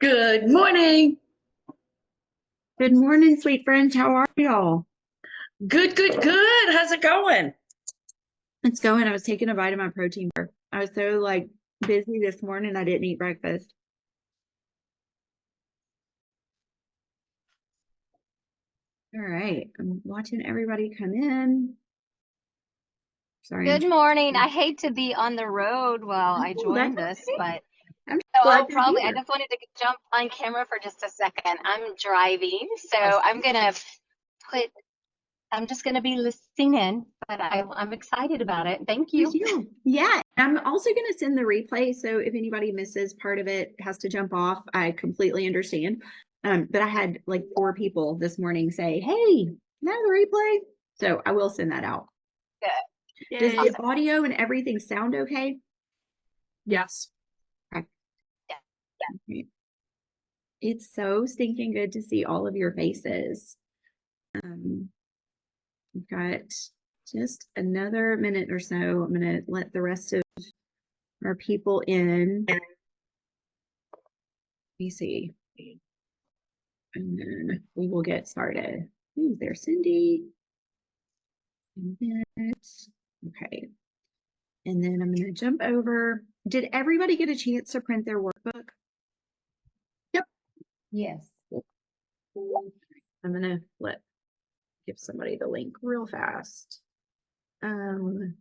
Good morning. Good morning, sweet friends. How are y'all? Good, good, good. How's it going? It's going. I was taking a bite of my protein bar. I was so busy this morning, I didn't eat breakfast. All right. I'm watching everybody come in. Sorry, Good morning. I hate to be on the road while I that's join this, okay. but I'm so glad I'll you're probably, I here. just wanted to jump on camera for just a second. I'm driving, so Yes. put, I'm just gonna be listening in, but I'm excited about it. Thank Yes, you. you. Yeah. I'm also going to send the replay. So if anybody misses part of it, has to jump off, I completely understand. But I had like 4 people this morning say, hey, now the replay. So I will send that out. Good. Does the Yay. Awesome. audio and everything sound okay? Yes. Okay. Yeah. Great. It's so stinking good to see all of your faces. We've got just another minute or so. I'm going to let the rest of our people in. Let me see. And then we will get started. Ooh, there's Cindy. Okay. And then I'm going to jump over. Did everybody get a chance to print their workbook? Yep. Yes. I'm going to give somebody the link real fast. Okay.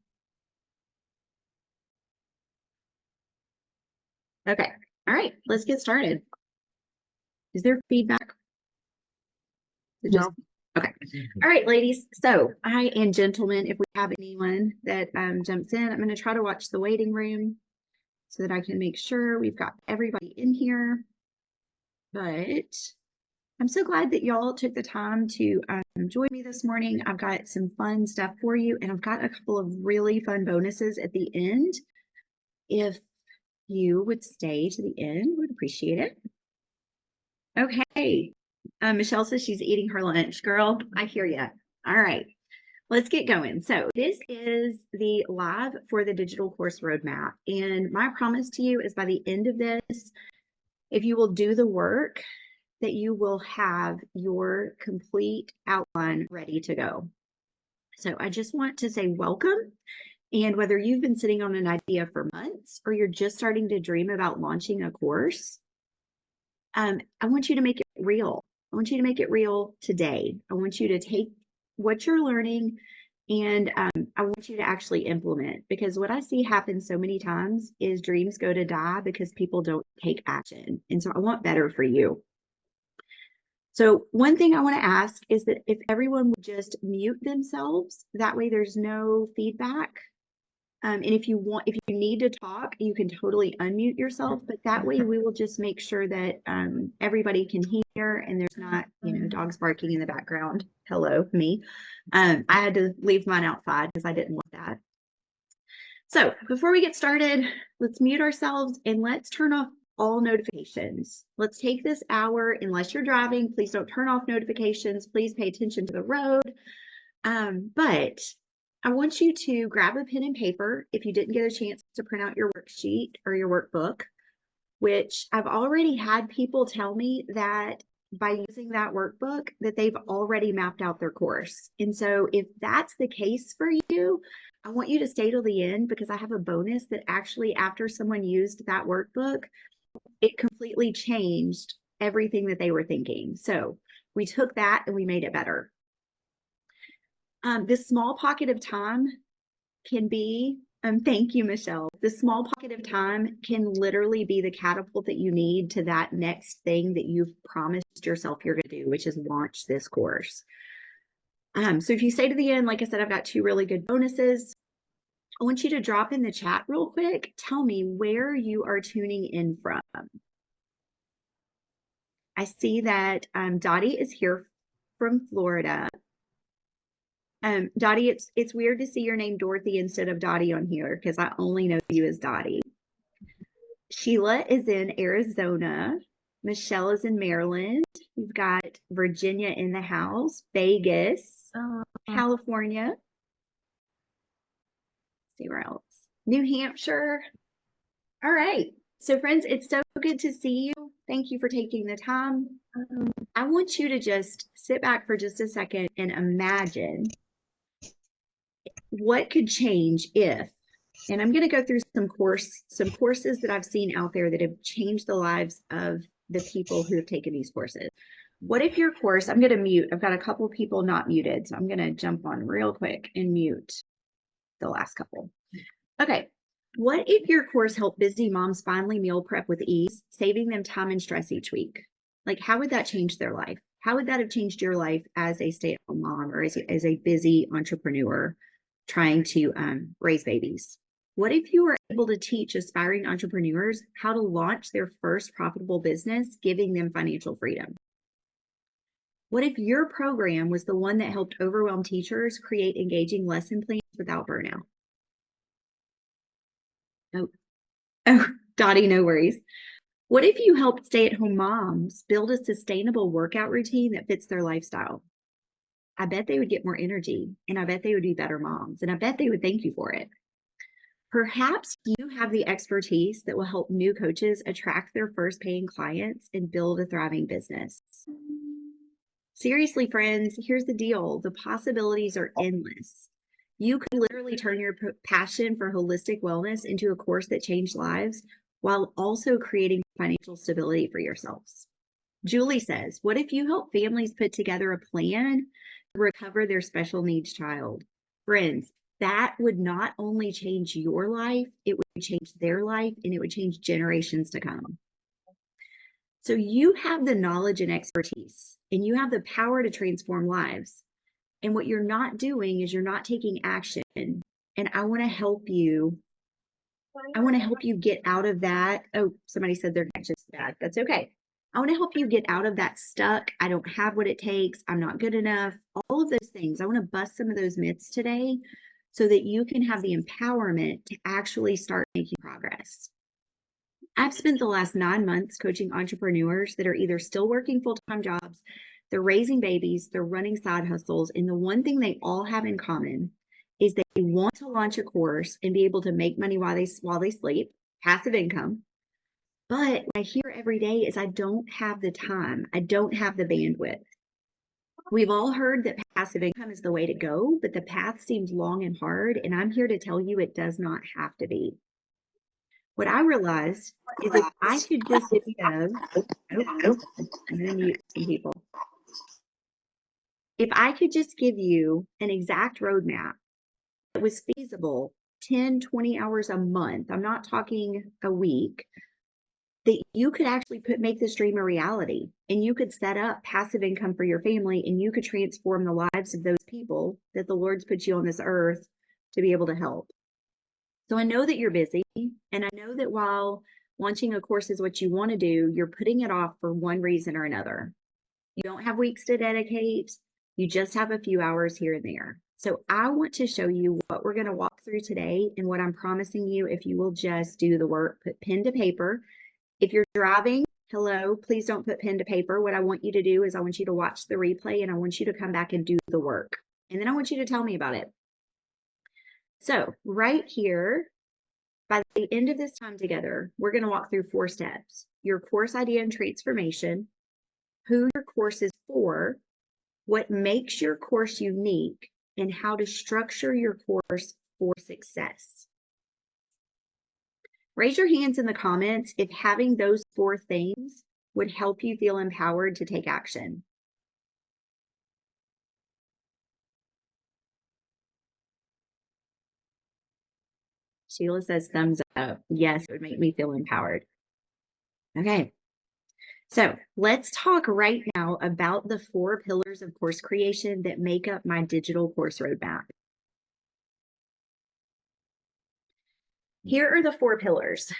All right. Let's get started. Is there feedback? No. Okay. All right, ladies. So and gentlemen, if we have anyone that jumps in, I'm going to try to watch the waiting room so that I can make sure we've got everybody in here. But I'm so glad that y'all took the time to join me this morning. I've got some fun stuff for you, and I've got a couple of really fun bonuses at the end. If you would stay to the end, would appreciate it. Okay. Michelle says she's eating her lunch. Girl, I hear you. All right. Let's get going. So this is the live for the digital course roadmap. And my promise to you is by the end of this, if you will do the work, that you will have your complete outline ready to go. So I just want to say welcome. And whether you've been sitting on an idea for months or you're just starting to dream about launching a course, I want you to make it real. I want you to make it real today. I want you to take what you're learning and I want you to actually implement, because what I see happen so many times is dreams go to die because people don't take action. And so I want better for you. So one thing I want to ask is that if everyone would just mute themselves, that way there's no feedback. And if you need to talk, you can totally unmute yourself, but that way we will just make sure that everybody can hear and there's not, dogs barking in the background. Hello, me. I had to leave mine outside because I didn't want that. So before we get started, let's mute ourselves and let's turn off all notifications. Let's take this hour, unless you're driving, please don't turn off notifications. Please pay attention to the road. But I want you to grab a pen and paper if you didn't get a chance to print out your worksheet or your workbook, which I've already had people tell me that by using that workbook that they've already mapped out their course. And so if that's the case for you, I want you to stay till the end, because I have a bonus that actually after someone used that workbook, it completely changed everything that they were thinking. So we took that and we made it better. This small pocket of time can be, thank you, Michelle. This small pocket of time can literally be the catapult that you need to that next thing that you've promised yourself you're going to do, which is launch this course. So if you stay to the end, like I said, I've got 2 really good bonuses. I want you to drop in the chat real quick. Tell me where you are tuning in from. I see that Dottie is here from Florida. Dottie, it's weird to see your name Dorothy instead of Dottie on here because I only know you as Dottie. Sheila is in Arizona. Michelle is in Maryland. We've got Virginia in the house, Vegas, California. Let's see where else. New Hampshire. All right. So friends, it's so good to see you. Thank you for taking the time. I want you to just sit back for just a second and imagine what could change if, and I'm going to go through some courses that I've seen out there that have changed the lives of the people who have taken these courses. What if your course, I'm going to mute, I've got a couple people not muted, so I'm going to jump on real quick and mute the last couple. Okay. What if your course helped busy moms finally meal prep with ease, saving them time and stress each week? Like, how would that change their life? How would that have changed your life as a stay-at-home mom or as a busy entrepreneur trying to raise babies? What if you were able to teach aspiring entrepreneurs how to launch their first profitable business, giving them financial freedom? What if your program was the one that helped overwhelmed teachers create engaging lesson plans without burnout? Oh, Dottie, no worries. What if you helped stay-at-home moms build a sustainable workout routine that fits their lifestyle? I bet they would get more energy, and I bet they would be better moms, and I bet they would thank you for it. Perhaps you have the expertise that will help new coaches attract their first paying clients and build a thriving business. Seriously, friends, here's the deal. The possibilities are endless. You could literally turn your passion for holistic wellness into a course that changed lives while also creating financial stability for yourselves. Julie says, what if you help families put together a plan to recover their special needs child? Friends, that would not only change your life, it would change their life, and it would change generations to come. So you have the knowledge and expertise, and you have the power to transform lives. And what you're not doing is you're not taking action. And I want to help you. I want to help you get out of that. Oh, somebody said their connection's bad. That's okay. I want to help you get out of that stuck. I don't have what it takes. I'm not good enough. All of those things. I want to bust some of those myths today so that you can have the empowerment to actually start making progress. I've spent the last 9 months coaching entrepreneurs that are either still working full-time jobs, they're raising babies, they're running side hustles, and the one thing they all have in common is they want to launch a course and be able to make money while they sleep, passive income. But what I hear every day is I don't have the time, I don't have the bandwidth. We've all heard that passive income is the way to go, but the path seems long and hard, and I'm here to tell you it does not have to be. What I realized is if I could just give, I'm going to mute some people. If I could just give you an exact roadmap that was feasible 10, 20 hours a month, I'm not talking a week, that you could actually make this dream a reality and you could set up passive income for your family and you could transform the lives of those people that the Lord's put you on this earth to be able to help. So I know that you're busy, and I know that while launching a course is what you want to do, you're putting it off for one reason or another. You don't have weeks to dedicate. You just have a few hours here and there. So I want to show you what we're going to walk through today and what I'm promising you if you will just do the work, put pen to paper. If you're driving, hello, please don't put pen to paper. What I want you to do is I want you to watch the replay and I want you to come back and do the work. And then I want you to tell me about it. So right here, by the end of this time together, we're going to walk through 4 steps. Your course idea and transformation, who your course is for, what makes your course unique, and how to structure your course for success. Raise your hands in the comments if having those 4 things would help you feel empowered to take action. Sheila says thumbs up. Yes, it would make me feel empowered. Okay. So let's talk right now about the 4 pillars of course creation that make up my digital course roadmap. Here are the 4 pillars.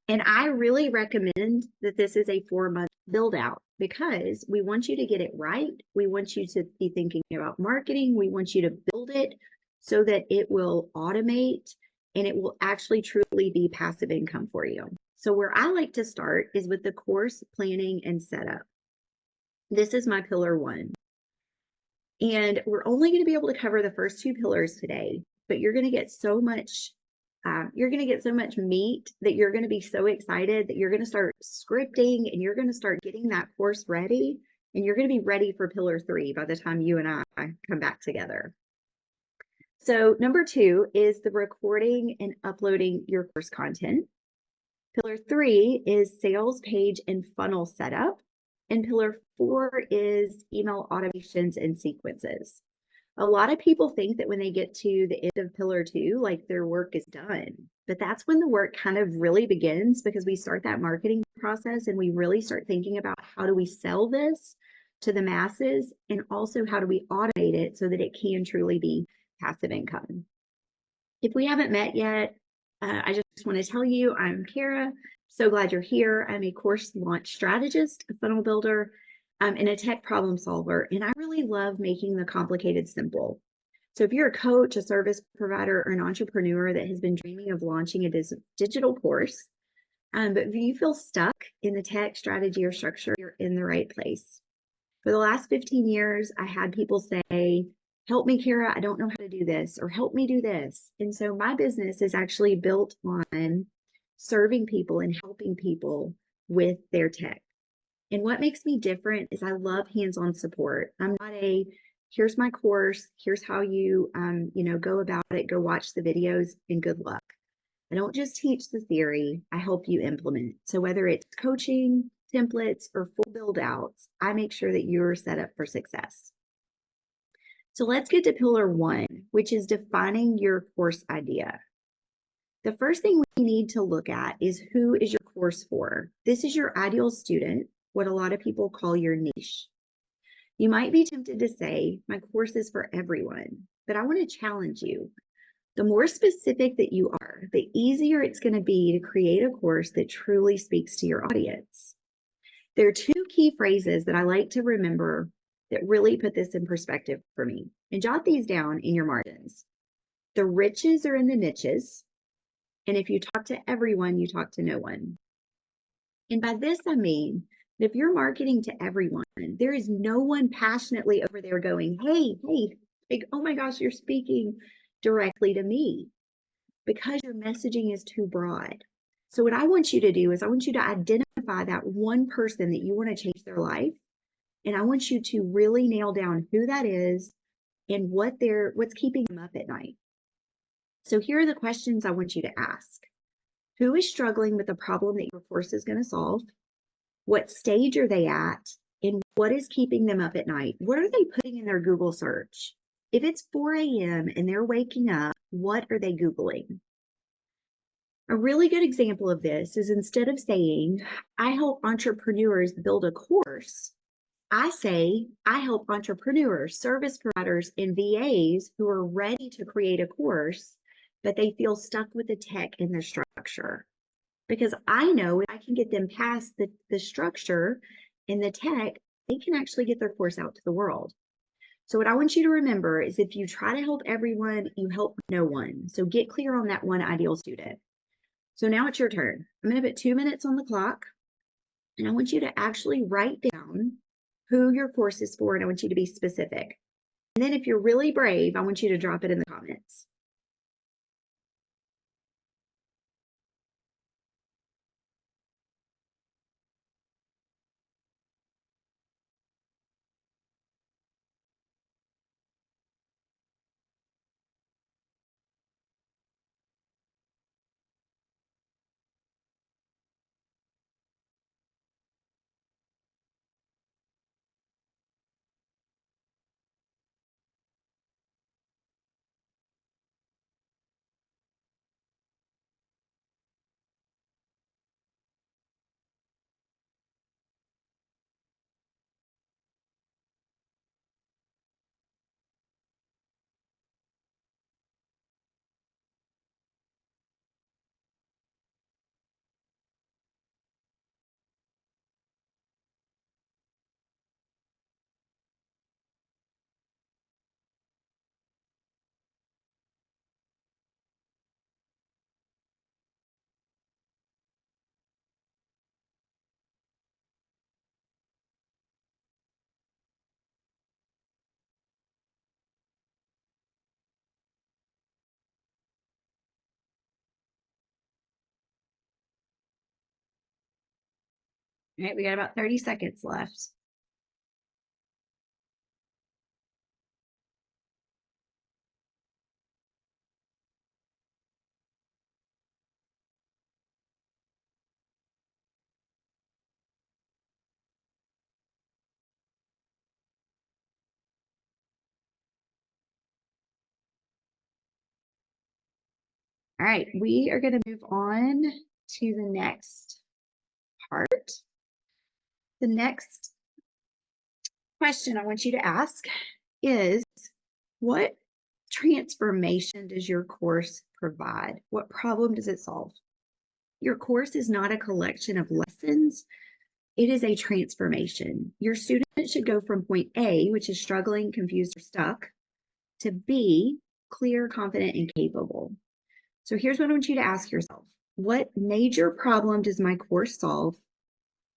And I really recommend that this is a 4-month build out because we want you to get it right. We want you to be thinking about marketing. We want you to build it so that it will automate and it will actually truly be passive income for you. So where I like to start is with the course planning and setup. This is my pillar 1. And we're only going to be able to cover the first 2 pillars today, but you're going to get so much You're going to get so much meat that you're going to be so excited that you're going to start scripting and you're going to start getting that course ready. And you're going to be ready for pillar 3 by the time you and I come back together. So number 2 is the recording and uploading your course content. Pillar 3 is sales page and funnel setup. And pillar 4 is email automations and sequences. A lot of people think that when they get to the end of pillar 2, like their work is done. But that's when the work kind of really begins, because we start that marketing process and we really start thinking about how do we sell this to the masses, and also how do we automate it so that it can truly be passive income. If we haven't met yet, I just want to tell you, I'm Kara. So glad you're here. I'm a course launch strategist, a funnel builder, and a tech problem solver. And I really love making the complicated simple. So if you're a coach, a service provider, or an entrepreneur that has been dreaming of launching a digital course, but if you feel stuck in the tech strategy or structure, you're in the right place. For the last 15 years, I had people say, help me, Kara, I don't know how to do this, or help me do this. And so my business is actually built on serving people and helping people with their tech. And what makes me different is I love hands-on support. I'm not a, here's my course, here's how you, go about it, go watch the videos and good luck. I don't just teach the theory, I help you implement. So whether it's coaching, templates, or full build outs, I make sure that you're set up for success. So let's get to pillar 1, which is defining your course idea. The first thing we need to look at is, who is your course for? This is your ideal student, what a lot of people call your niche. You might be tempted to say, my course is for everyone, but I want to challenge you. The more specific that you are, the easier it's going to be to create a course that truly speaks to your audience. There are 2 key phrases that I like to remember that really put this in perspective for me. And jot these down in your margins. The riches are in the niches. And if you talk to everyone, you talk to no one. And by this, I mean that if you're marketing to everyone, there is no one passionately over there going, hey, like, oh my gosh, you're speaking directly to me, because your messaging is too broad. So what I want you to do is I want you to identify that one person that you want to change their life. And I want you to really nail down who that is and what's keeping them up at night. So here are the questions I want you to ask. Who is struggling with the problem that your course is going to solve? What stage are they at? And what is keeping them up at night? What are they putting in their Google search? If it's 4 a.m. and they're waking up, what are they Googling? A really good example of this is, instead of saying, I help entrepreneurs build a course, I say, I help entrepreneurs, service providers, and VAs who are ready to create a course, but they feel stuck with the tech and the structure. Because I know if I can get them past the structure and the tech, they can actually get their course out to the world. So what I want you to remember is, if you try to help everyone, you help no one. So get clear on that one ideal student. So now it's your turn. I'm going to put 2 minutes on the clock, and I want you to actually write down who your course is for, and I want you to be specific. And then if you're really brave, I want you to drop it in the comments. All right, we got about 30 seconds left. All right, we are going to move on to the next part. The next question I want you to ask is, what transformation does your course provide? What problem does it solve? Your course is not a collection of lessons. It is a transformation. Your student should go from point A, which is struggling, confused, or stuck, to B, clear, confident, and capable. So here's what I want you to ask yourself. What major problem does my course solve?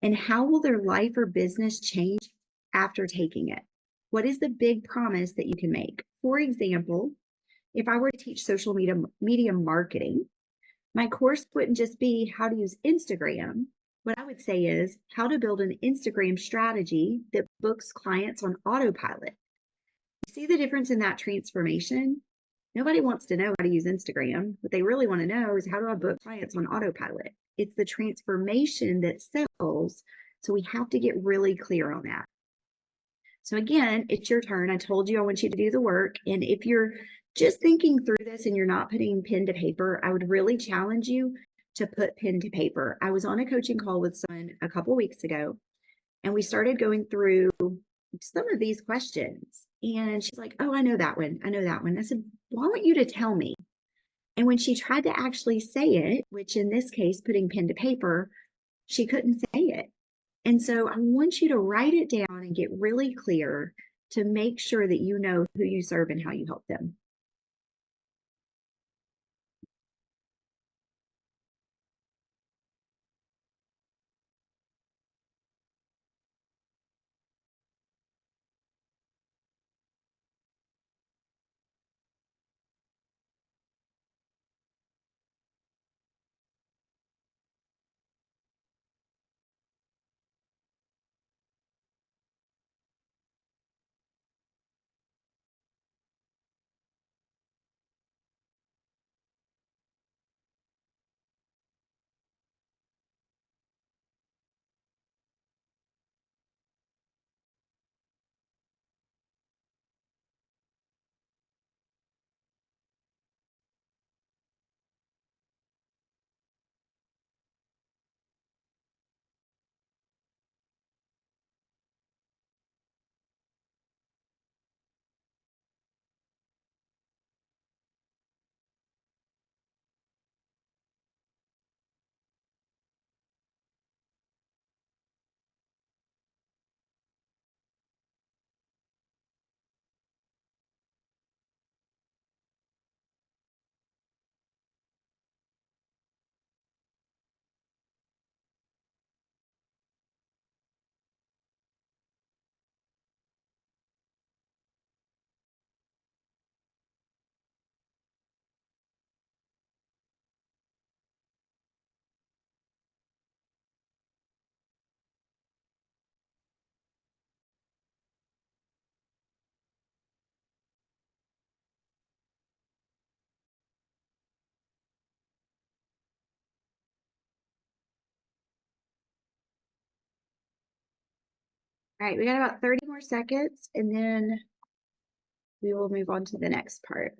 And how will their life or business change after taking it? What is the big promise that you can make? For example, if I were to teach social media marketing, my course wouldn't just be how to use Instagram. What I would say is how to build an Instagram strategy that books clients on autopilot. You see the difference in that transformation? Nobody wants to know how to use Instagram. What they really want to know is how do I book clients on autopilot? It's the transformation that sells. So we have to get really clear on that. So again, it's your turn. I told you I want you to do the work. And if you're just thinking through this and you're not putting pen to paper, I would really challenge you to put pen to paper. I was on a coaching call with someone a couple weeks ago, and we started going through some of these questions. And she's like, oh, I know that one. I know that one. I said, well, I want you to tell me. And when she tried to actually say it, which in this case, putting pen to paper, she couldn't say it. And so I want you to write it down and get really clear to make sure that you know who you serve and how you help them. All right, we got about 30 more seconds, and then we will move on to the next part.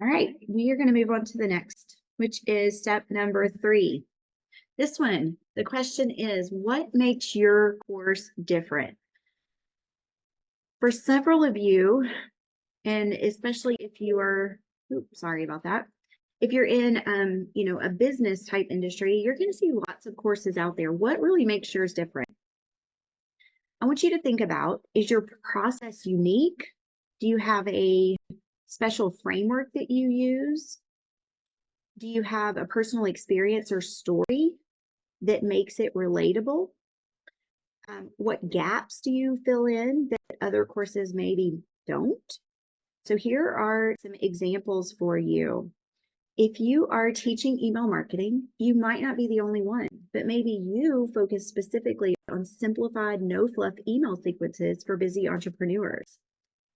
All right, we are going to move on to the next, which is step number 3. This one, the question is, what makes your course different? For several of you, and especially if you are, oops, sorry about that. If you're in, a business type industry, you're going to see lots of courses out there. What really makes yours different? I want you to think about, is your process unique? Do you have a special framework that you use? Do you have a personal experience or story that makes it relatable? What gaps do you fill in that other courses maybe don't? So here are some examples for you. If you are teaching email marketing, you might not be the only one, but maybe you focus specifically on simplified, no fluff email sequences for busy entrepreneurs.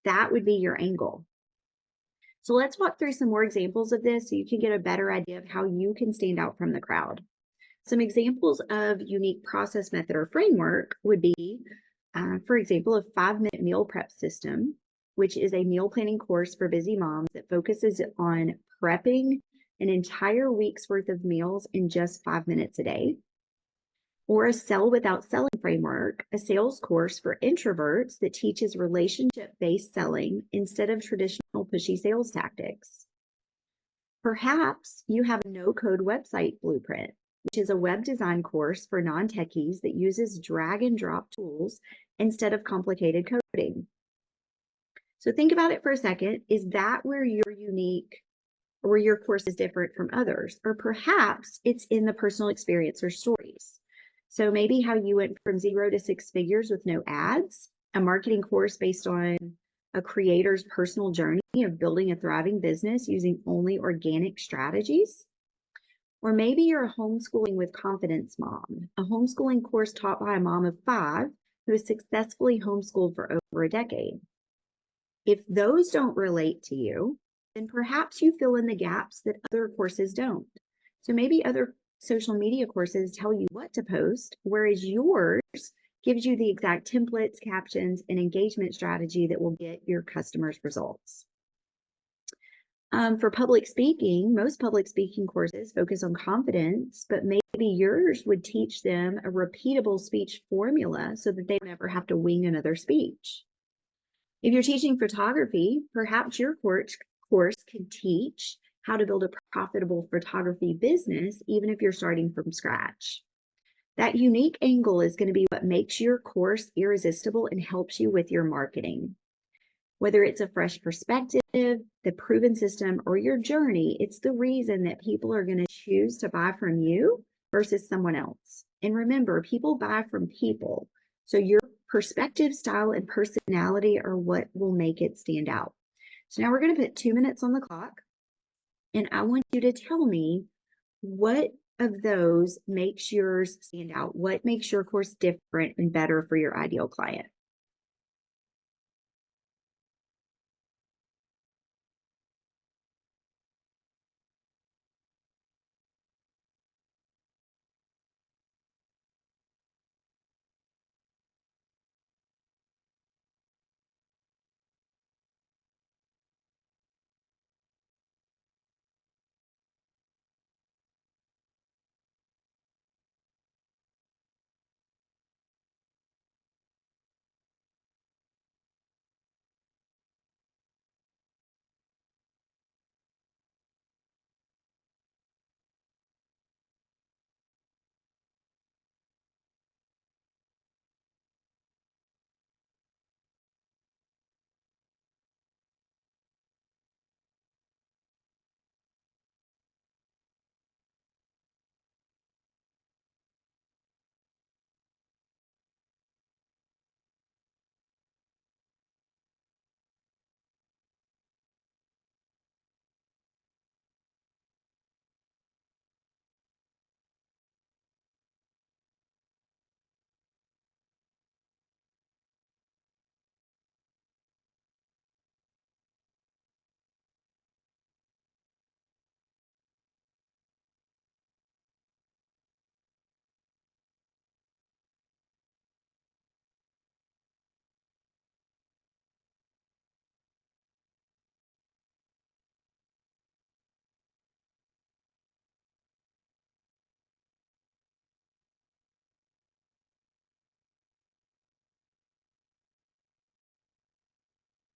That would be your angle. So let's walk through some more examples of this so you can get a better idea of how you can stand out from the crowd. Some examples of unique process method or framework would be, for example, a 5-minute meal prep system, which is a meal planning course for busy moms that focuses on prepping an entire week's worth of meals in just 5 minutes a day. Or a Sell Without Selling framework, a sales course for introverts that teaches relationship-based selling instead of traditional pushy sales tactics. Perhaps you have a no-code website blueprint, which is a web design course for non-techies that uses drag and drop tools instead of complicated coding. So think about it for a second. Is that where you're unique, or where your course is different from others? Or perhaps it's in the personal experience or stories. So maybe how you went from 0 to 6 figures with no ads, a marketing course based on a creator's personal journey of building a thriving business using only organic strategies. Or maybe you're a homeschooling with confidence mom, a homeschooling course taught by a mom of 5 who has successfully homeschooled for over a decade. If those don't relate to you, then perhaps you fill in the gaps that other courses don't. So maybe other social media courses tell you what to post, whereas yours gives you the exact templates, captions, and engagement strategy that will get your customers results. For public speaking, most public speaking courses focus on confidence, but maybe yours would teach them a repeatable speech formula so that they don't ever have to wing another speech. If you're teaching photography, perhaps your course can teach how to build a profitable photography business, even if you're starting from scratch. That unique angle is going to be what makes your course irresistible and helps you with your marketing. Whether it's a fresh perspective, the proven system, or your journey, it's the reason that people are going to choose to buy from you versus someone else. And remember, people buy from people. So your perspective, style, and personality are what will make it stand out. So now we're going to put 2 minutes on the clock. And I want you to tell me what of those makes yours stand out. What makes your course different and better for your ideal client?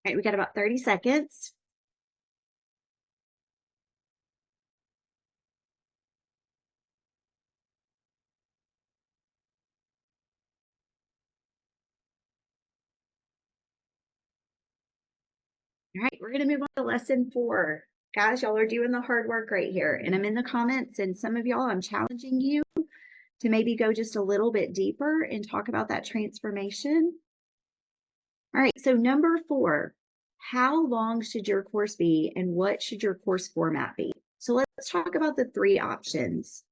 All right, we got about 30 seconds. All right, we're going to move on to lesson 4. Guys, y'all are doing the hard work right here. And I'm in the comments, and some of y'all, I'm challenging you to maybe go just a little bit deeper and talk about that transformation. All right, so number 4, how long should your course be and what should your course format be? So let's talk about the 3 options.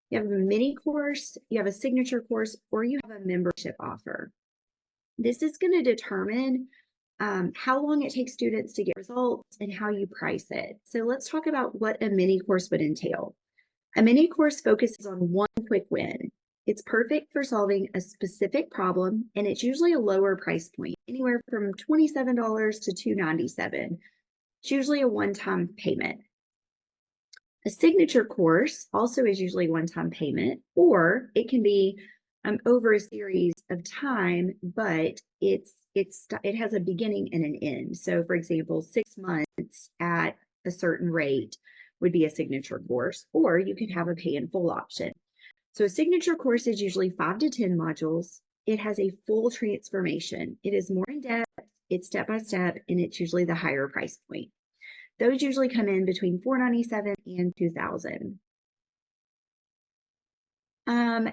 You have a mini course, you have a signature course, or you have a membership offer. This is going to determine how long it takes students to get results and how you price it. So let's talk about what a mini course would entail. A mini course focuses on one quick win. It's perfect for solving a specific problem, and it's usually a lower price point, anywhere from $27 to $297. It's usually a one-time payment. A signature course also is usually one-time payment, or it can be over a series of time, but it has a beginning and an end. So for example, 6 months at a certain rate would be a signature course, or you could have a pay in full option. So a signature course is usually 5 to 10 modules. It has a full transformation. It is more in depth, it's step by step, and it's usually the higher price point. Those usually come in between $497 and $2,000.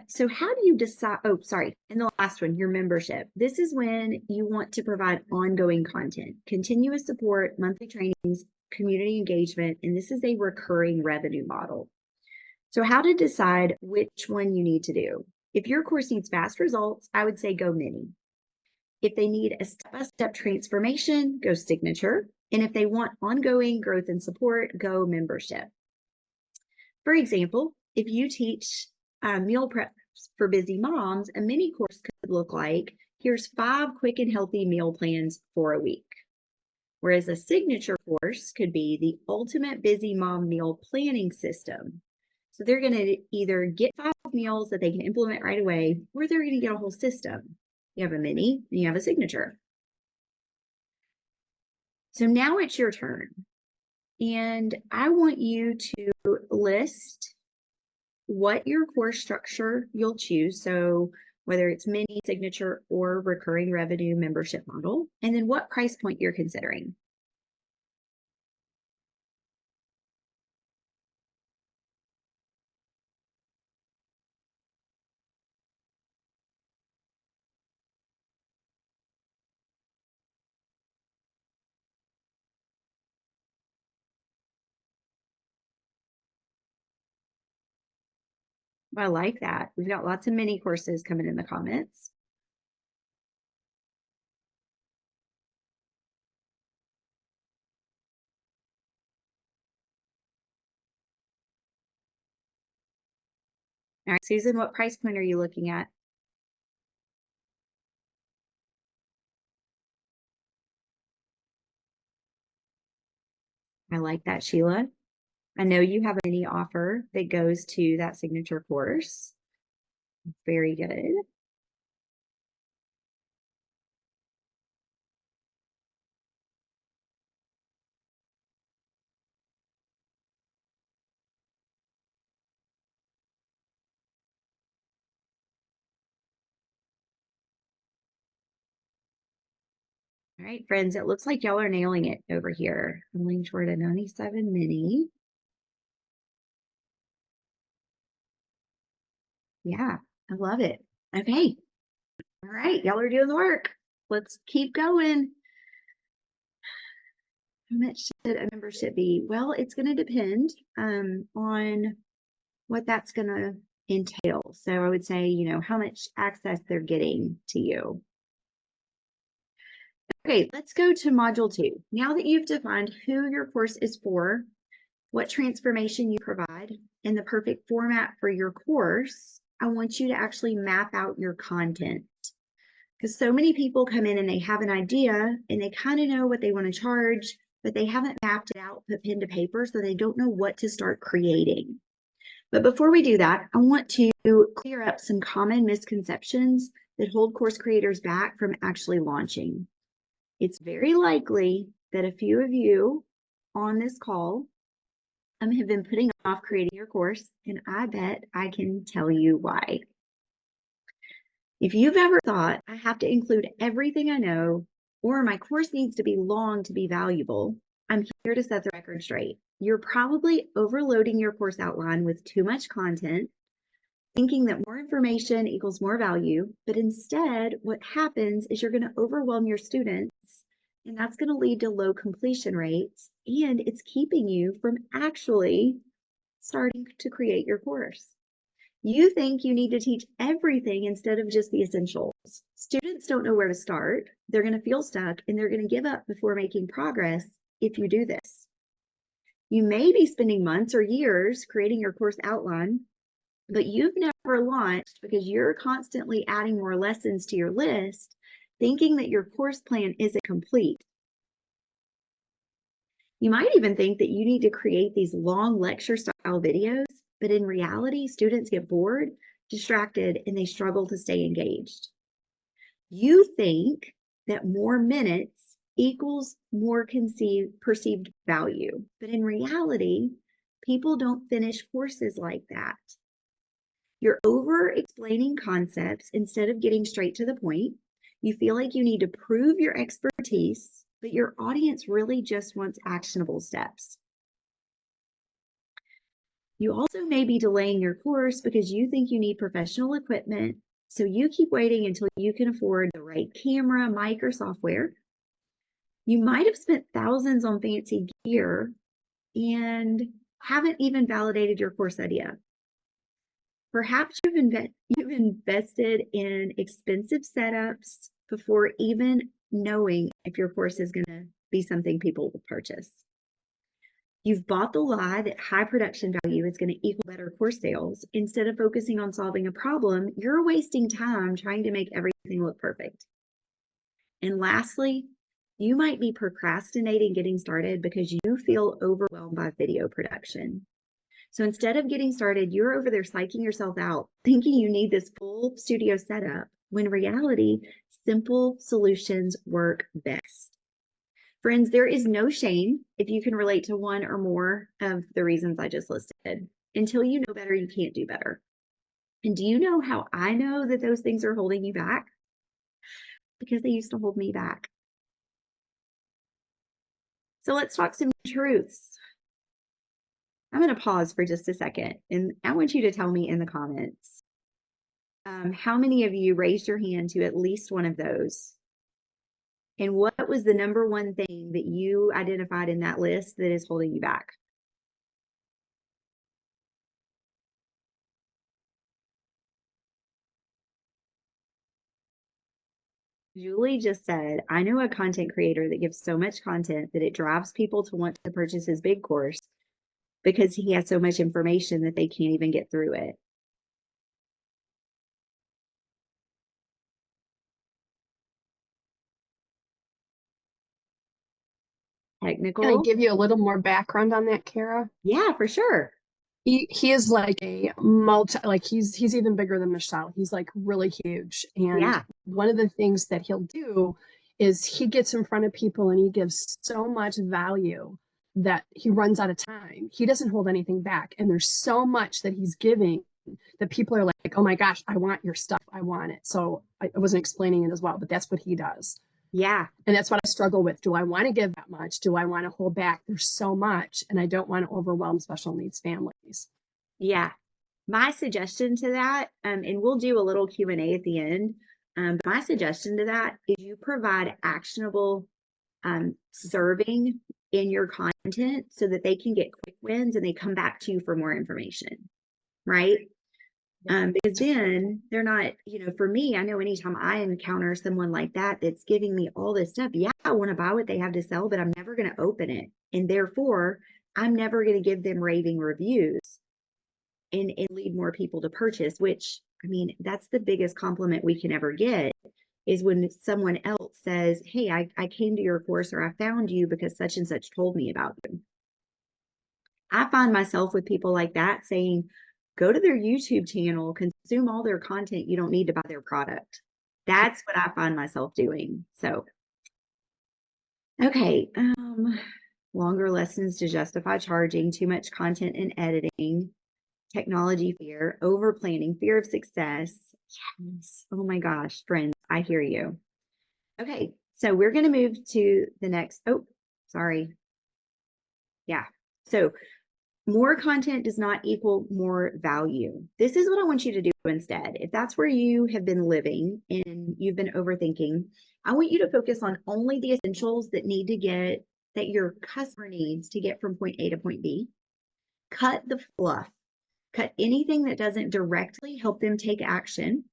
So how do you decide? Oh, sorry. And the last one, your membership. This is when you want to provide ongoing content, continuous support, monthly trainings, community engagement, and this is a recurring revenue model. So how to decide which one you need to do? If your course needs fast results, I would say go mini. If they need a step-by-step transformation, go signature. And if they want ongoing growth and support, go membership. For example, if you teach meal preps for busy moms, a mini course could look like, here's 5 quick and healthy meal plans for a week. Whereas a signature course could be the ultimate busy mom meal planning system. So they're going to either get 5 meals that they can implement right away, or they're going to get a whole system. You have a mini and you have a signature. So now it's your turn. And I want you to list what your course structure you'll choose. So whether it's mini, signature, or recurring revenue membership model, and then what price point you're considering. I like that. We've got lots of mini courses coming in the comments. All right, Susan, what price point are you looking at? I like that, Sheila. I know you have a mini offer that goes to that signature course. Very good. All right, friends, it looks like y'all are nailing it over here. I'm leaning toward a 97 mini. Yeah, I love it. Okay. All right, y'all are doing the work. Let's keep going. How much should a membership be? Well, it's going to depend on what that's going to entail. So I would say, how much access they're getting to you. Okay, let's go to module 2. Now that you've defined who your course is for, what transformation you provide, and the perfect format for your course, I want you to actually map out your content. Because so many people come in and they have an idea and they kind of know what they want to charge, but they haven't mapped it out, put pen to paper, so they don't know what to start creating. But before we do that, I want to clear up some common misconceptions that hold course creators back from actually launching. It's very likely that a few of you on this call have been putting off creating your course, and I bet I can tell you why. If you've ever thought, I have to include everything I know or my course needs to be long to be valuable, I'm here to set the record straight. You're probably overloading your course outline with too much content, thinking that more information equals more value, but instead what happens is you're going to overwhelm your students, and that's going to lead to low completion rates, and it's keeping you from actually starting to create your course. You think you need to teach everything instead of just the essentials. Students don't know where to start. They're going to feel stuck, and they're going to give up before making progress if you do this. You may be spending months or years creating your course outline, but you've never launched because you're constantly adding more lessons to your list, thinking that your course plan isn't complete. You might even think that you need to create these long lecture style videos, but in reality, students get bored, distracted, and they struggle to stay engaged. You think that more minutes equals more perceived value, but in reality, people don't finish courses like that. You're over explaining concepts instead of getting straight to the point. You feel like you need to prove your expertise, but your audience really just wants actionable steps. You also may be delaying your course because you think you need professional equipment, so you keep waiting until you can afford the right camera, mic, or software. You might have spent thousands on fancy gear and haven't even validated your course idea. Perhaps you've invested in expensive setups before even knowing if your course is going to be something people will purchase. You've bought the lie that high production value is going to equal better course sales. Instead of focusing on solving a problem, you're wasting time trying to make everything look perfect. And lastly, you might be procrastinating getting started because you feel overwhelmed by video production. So instead of getting started, you're over there psyching yourself out, thinking you need this full studio setup, when in reality, simple solutions work best. Friends, there is no shame if you can relate to one or more of the reasons I just listed. Until you know better, you can't do better. And do you know how I know that those things are holding you back? Because they used to hold me back. So let's talk some truths. I'm going to pause for just a second, and I want you to tell me in the comments, how many of you raised your hand to at least one of those? And what was the number one thing that you identified in that list that is holding you back? Julie just said, I know a content creator that gives so much content that it drives people to want to purchase his big course because he has so much information that they can't even get through it. Can I Technical? give you a little more background on that, Kara? Yeah, for sure. He is like a he's even bigger than Michelle. He's like really huge. And Yeah. one of the things that he'll do is he gets in front of people and he gives so much value that he runs out of time. He doesn't hold anything back. And there's so much that he's giving that people are like, oh my gosh, I want your stuff. I want it. So I wasn't explaining it as well, but that's what he does. Yeah. And that's what I struggle with. Do I want to give that much? Do I want to hold back? There's so much, and I don't want to overwhelm special needs families. Yeah. My suggestion to that, and we'll do a little Q&A at the end, but my suggestion to that is you provide actionable serving in your content so that they can get quick wins and they come back to you for more information, right? Because then they're not, for me, I know anytime I encounter someone like that that's giving me all this stuff, yeah, I want to buy what they have to sell, but I'm never going to open it. And therefore, I'm never going to give them raving reviews and lead more people to purchase, which, I mean, that's the biggest compliment we can ever get, is when someone else says, hey, I came to your course, or I found you because such and such told me about you. I find myself with people like that saying, go to their YouTube channel, consume all their content. You don't need to buy their product. That's what I find myself doing. So, okay. Longer lessons to justify charging, too much content and editing, technology fear, over planning, fear of success. Yes. Oh my gosh, friends, I hear you. Okay. So we're going to move to the next. Oh, sorry. Yeah. So more content does not equal more value. This is what I want you to do instead. If that's where you have been living and you've been overthinking, I want you to focus on only the essentials that that your customer needs to get from point A to point B. Cut the fluff. Cut anything that doesn't directly help them take action.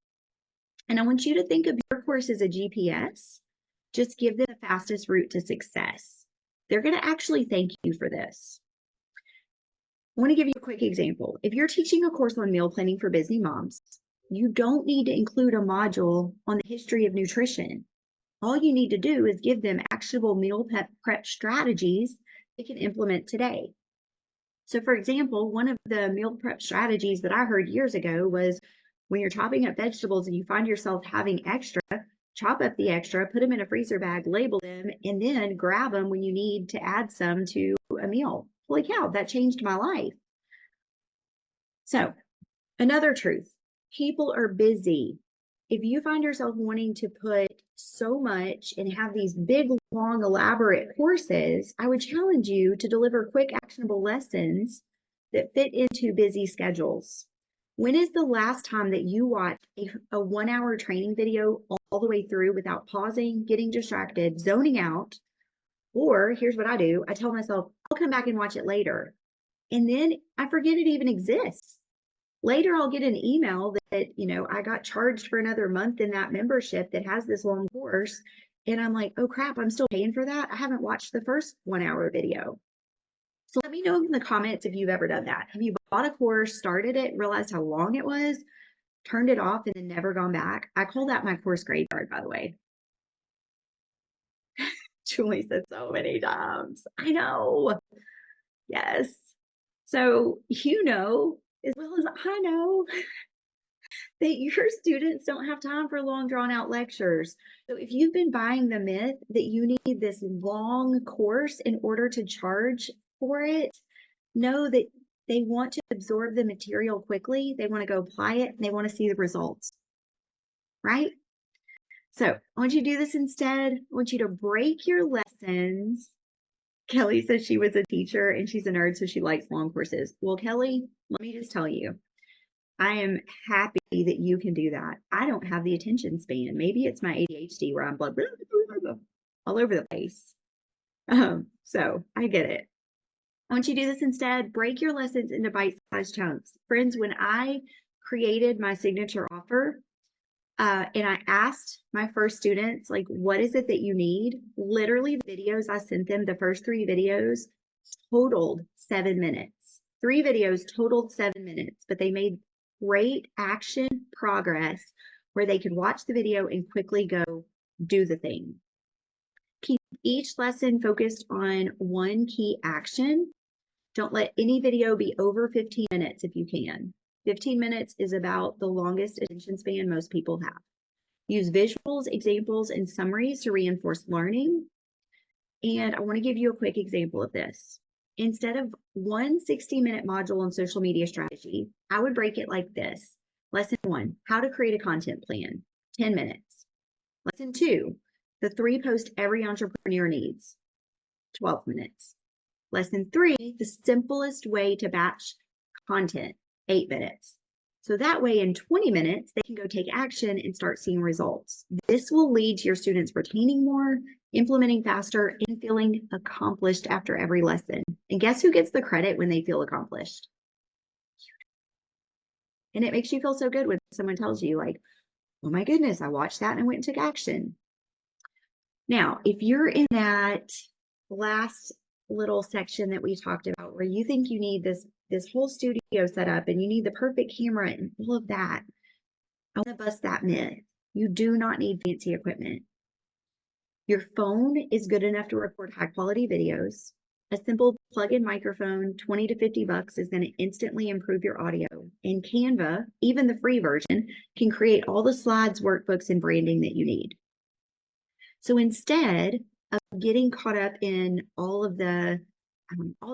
And I want you to think of your course as a GPS. Just give them the fastest route to success. They're going to actually thank you for this. I want to give you a quick example. If you're teaching a course on meal planning for busy moms, you don't need to include a module on the history of nutrition. All you need to do is give them actionable meal prep strategies they can implement today. So for example, one of the meal prep strategies that I heard years ago was when you're chopping up vegetables and you find yourself having extra, chop up the extra, put them in a freezer bag, label them, and then grab them when you need to add some to a meal. Holy cow, that changed my life. So another truth, people are busy. If you find yourself wanting to put so much and have these big, long, elaborate courses, I would challenge you to deliver quick, actionable lessons that fit into busy schedules. When is the last time that you watched a 1-hour training video all the way through without pausing, getting distracted, zoning out? Or here's what I do. I tell myself, I'll come back and watch it later. And then I forget it even exists. Later, I'll get an email that, I got charged for another month in that membership that has this long course. And I'm like, oh crap, I'm still paying for that. I haven't watched the first 1-hour video. So let me know in the comments if you've ever done that. Have you bought a course, started it, realized how long it was, turned it off, and then never gone back? I call that my course graveyard, by the way. Julie said so many times. I know. Yes. So as well as I know, that your students don't have time for long drawn out lectures. So if you've been buying the myth that you need this long course in order to charge for it, know that they want to absorb the material quickly. They want to go apply it and they want to see the results, right? So I want you to do this instead. I want you to break your lessons. Kelly says she was a teacher and she's a nerd, so she likes long courses. Well, Kelly, let me just tell you, I am happy that you can do that. I don't have the attention span. Maybe it's my ADHD where I'm blah, blah, blah, blah, all over the place. So I get it. I want you to do this instead. Break your lessons into bite-sized chunks. Friends, when I created my signature offer, and I asked my first students, like, what is it that you need? Literally, the videos I sent them, the first 3 videos totaled 7 minutes. 3 videos totaled 7 minutes, but they made great action progress where they could watch the video and quickly go do the thing. Keep each lesson focused on one key action. Don't let any video be over 15 minutes if you can. 15 minutes is about the longest attention span most people have. Use visuals, examples, and summaries to reinforce learning. And I want to give you a quick example of this. Instead of one 60-minute module on social media strategy, I would break it like this. Lesson 1, how to create a content plan, 10 minutes. Lesson 2, the 3 posts every entrepreneur needs, 12 minutes. Lesson 3, the simplest way to batch content, 8 minutes. So that way in 20 minutes, they can go take action and start seeing results. This will lead to your students retaining more, implementing faster, and feeling accomplished after every lesson. And guess who gets the credit when they feel accomplished? And it makes you feel so good when someone tells you like, oh my goodness, I watched that and I went and took action. Now, if you're in that last little section that we talked about where you think you need this whole studio set up and you need the perfect camera and all of that, I want to bust that myth. You do not need fancy equipment. Your phone is good enough to record high quality videos. A simple plug-in microphone, 20 to 50 bucks, is going to instantly improve your audio. And Canva, even the free version, can create all the slides, workbooks, and branding that you need. So instead of getting caught up in all the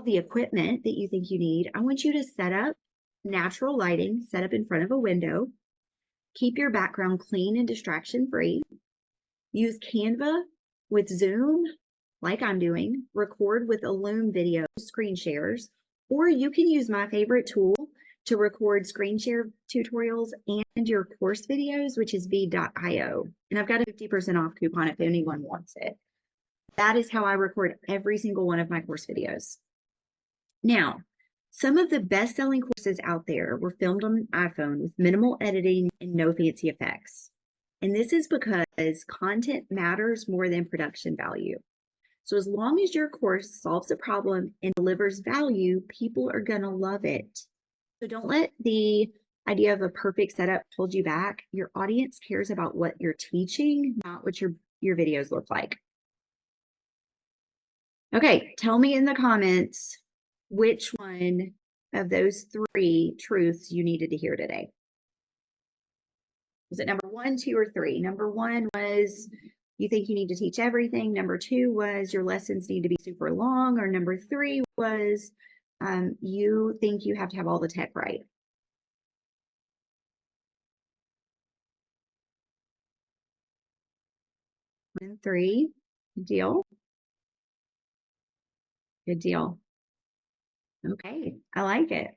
equipment that you think you need, I want you to set up natural lighting, set up in front of a window, keep your background clean and distraction free, use Canva with Zoom, like I'm doing, record with a Loom video screen shares, or you can use my favorite tool to record screen share tutorials and your course videos, which is v.io. And I've got a 50% off coupon if anyone wants it. That is how I record every single one of my course videos. Now, some of the best-selling courses out there were filmed on an iPhone with minimal editing and no fancy effects. And this is because content matters more than production value. So as long as your course solves a problem and delivers value, people are going to love it. So don't let the idea of a perfect setup hold you back. Your audience cares about what you're teaching, not what your videos look like. Okay, tell me in the comments which one of those 3 truths you needed to hear today. Was it number 1, 2, or 3? Number 1 was you think you need to teach everything. Number 2 was your lessons need to be super long. Or number 3 was you think you have to have all the tech right. And 3, good deal. Good deal. Okay, I like it.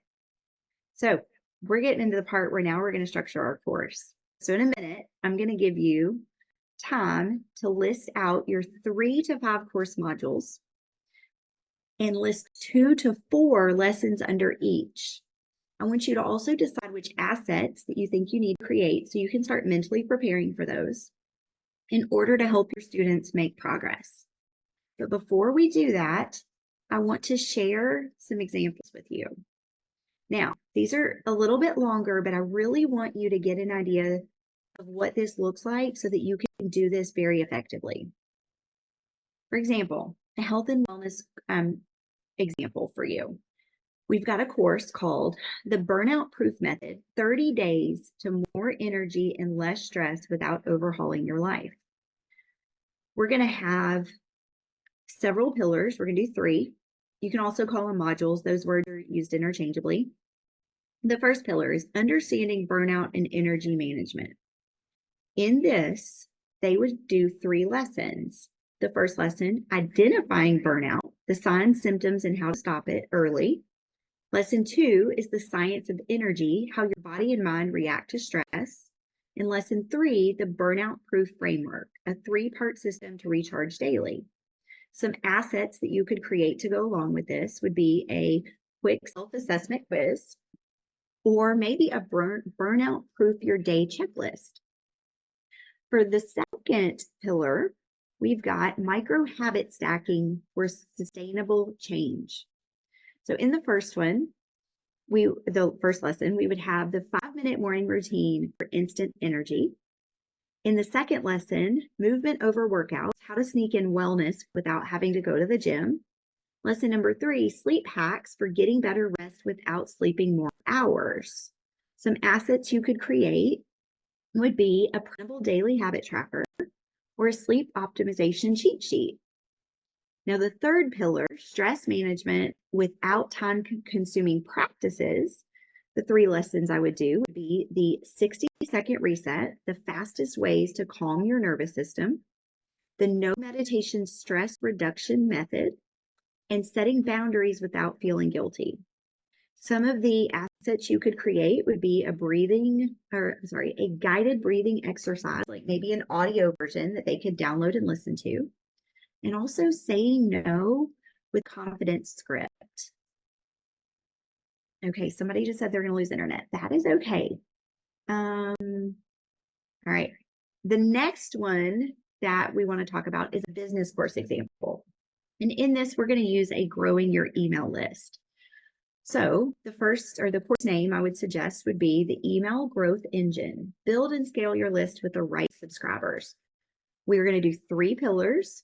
So we're getting into the part where now we're going to structure our course. So in a minute, I'm going to give you time to list out your 3 to 5 course modules and list 2 to 4 lessons under each. I want you to also decide which assets that you think you need to create so you can start mentally preparing for those in order to help your students make progress. But before we do that, I want to share some examples with you. Now, these are a little bit longer, but I really want you to get an idea of what this looks like so that you can do this very effectively. For example, a health and wellness example for you. We've got a course called The Burnout Proof Method, 30 Days to More Energy and Less Stress Without Overhauling Your Life. We're going to have several pillars. We're going to do 3. You can also call them modules. Those words are used interchangeably. The first pillar is understanding burnout and energy management. In this, they would do 3 lessons. The first lesson, identifying burnout, the signs, symptoms, and how to stop it early. Lesson 2 is the science of energy, how your body and mind react to stress. And lesson 3, the burnout proof framework, a 3-part system to recharge daily. Some assets that you could create to go along with this would be a quick self-assessment quiz, or maybe a burnout proof your day checklist. For the second pillar, we've got micro habit stacking for sustainable change. So in the first one, the first lesson, we would have the 5-minute morning routine for instant energy. In the second lesson, movement over workouts, how to sneak in wellness without having to go to the gym. Lesson number 3, sleep hacks for getting better rest without sleeping more hours. Some assets you could create would be a printable daily habit tracker or a sleep optimization cheat sheet. Now, the third pillar, stress management without time-consuming practices, the 3 lessons I would do would be the 60-second reset, the fastest ways to calm your nervous system, the no meditation stress reduction method, and setting boundaries without feeling guilty. Some of the assets you could create would be a guided breathing exercise, like maybe an audio version that they could download and listen to. And also saying no with confidence script. Okay, somebody just said they're going to lose internet. That is okay. All right. The next one that we want to talk about is a business course example. And in this, we're going to use a growing your email list. So the first, or the course name I would suggest would be the Email Growth Engine. Build and scale your list with the right subscribers. We're going to do 3 pillars.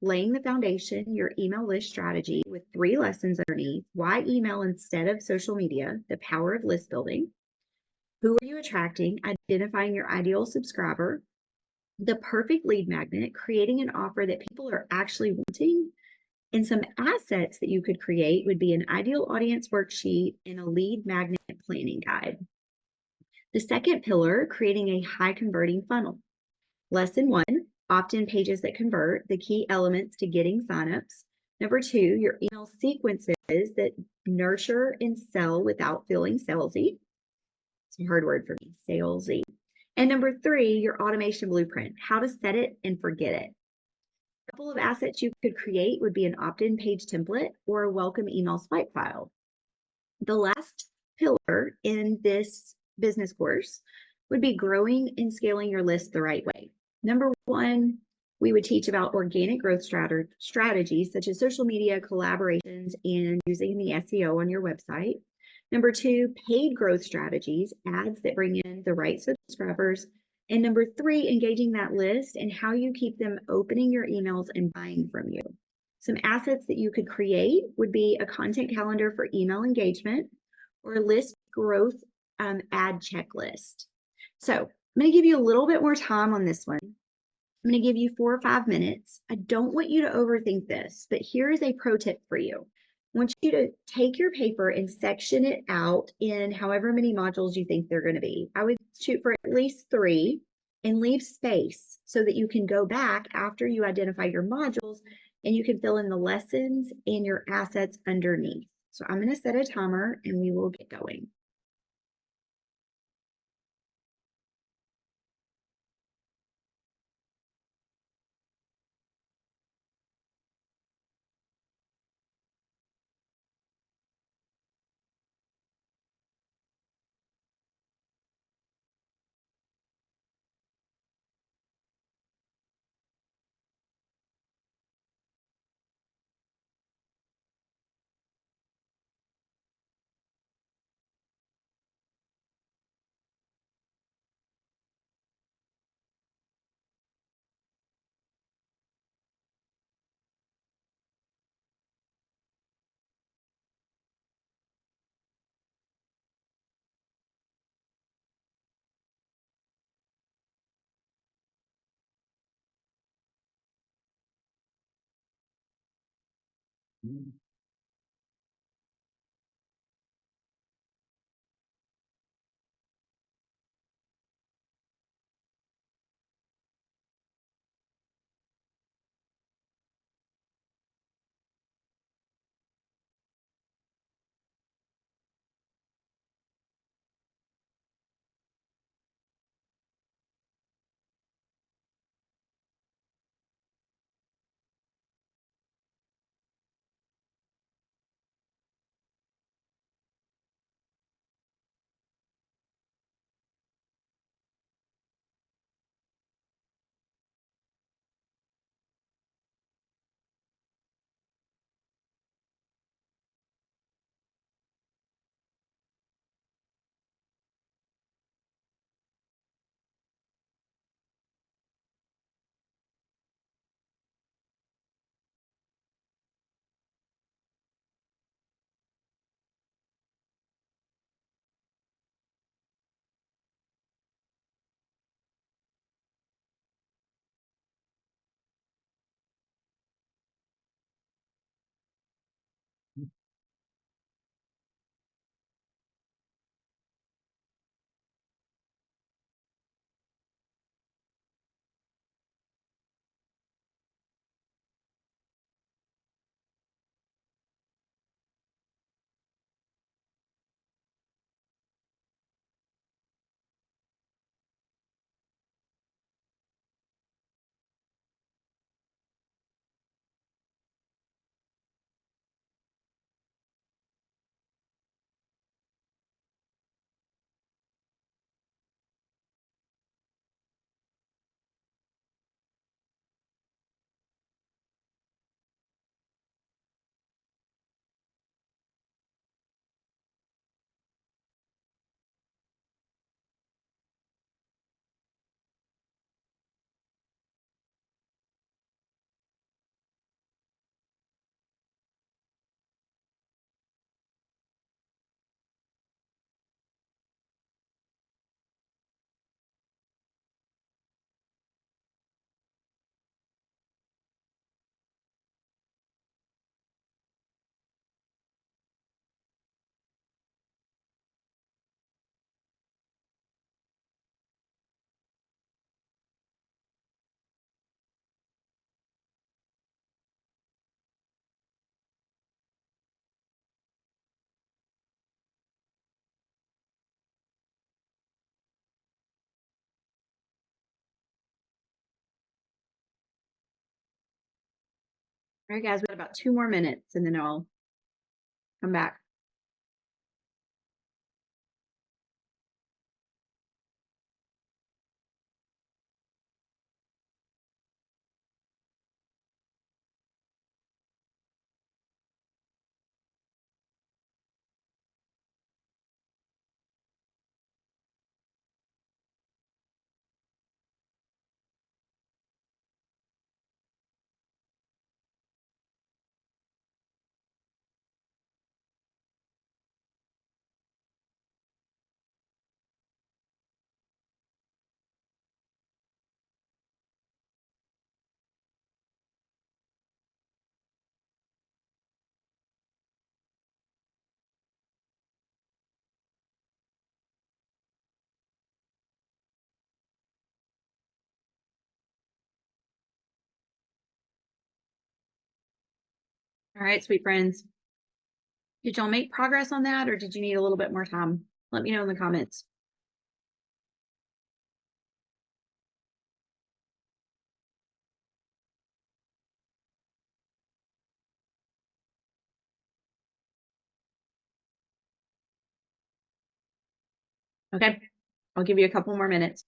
Laying the foundation, your email list strategy with 3 lessons underneath. Why email instead of social media? The power of list building. Who are you attracting? Identifying your ideal subscriber. The perfect lead magnet, creating an offer that people are actually wanting. And some assets that you could create would be an ideal audience worksheet and a lead magnet planning guide. The second pillar, creating a high converting funnel. Lesson 1, opt-in pages that convert, the key elements to getting signups. Number 2, your email sequences that nurture and sell without feeling salesy. It's a hard word for me, salesy. And number 3, your automation blueprint, how to set it and forget it. A couple of assets you could create would be an opt-in page template or a welcome email swipe file. The last pillar in this business course would be growing and scaling your list the right way. Number 1, we would teach about organic growth strategies such as social media, collaborations, and using the SEO on your website. Number 2, paid growth strategies, ads that bring in the right subscribers. And number 3, engaging that list and how you keep them opening your emails and buying from you. Some assets that you could create would be a content calendar for email engagement or a list growth ad checklist. So I'm going to give you a little bit more time on this one. I'm going to give you 4 or 5 minutes. I don't want you to overthink this, but here is a pro tip for you. I want you to take your paper and section it out in however many modules you think they're going to be. I would shoot for at least 3 and leave space so that you can go back after you identify your modules and you can fill in the lessons and your assets underneath. So I'm going to set a timer and we will get going. All right, guys, we got about 2 more minutes and then I'll come back. All right, sweet friends. Did y'all make progress on that or did you need a little bit more time? Let me know in the comments. Okay, I'll give you a couple more minutes.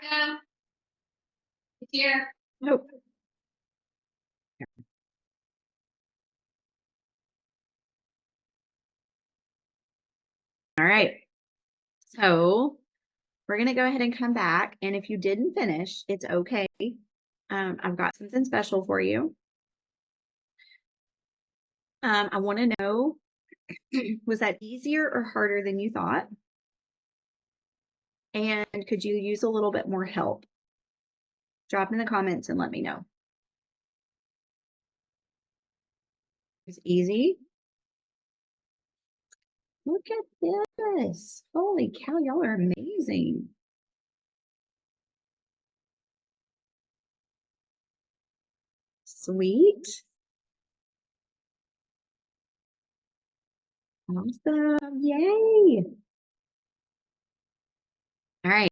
Marco, it's here. Nope. All right. So we're going to go ahead and come back. And if you didn't finish, it's okay. I've got something special for you. I want to know, was that easier or harder than you thought? And could you use a little bit more help? Drop in the comments and let me know. It's easy. Look at this. Holy cow, y'all are amazing. Sweet. Awesome. Yay. All right.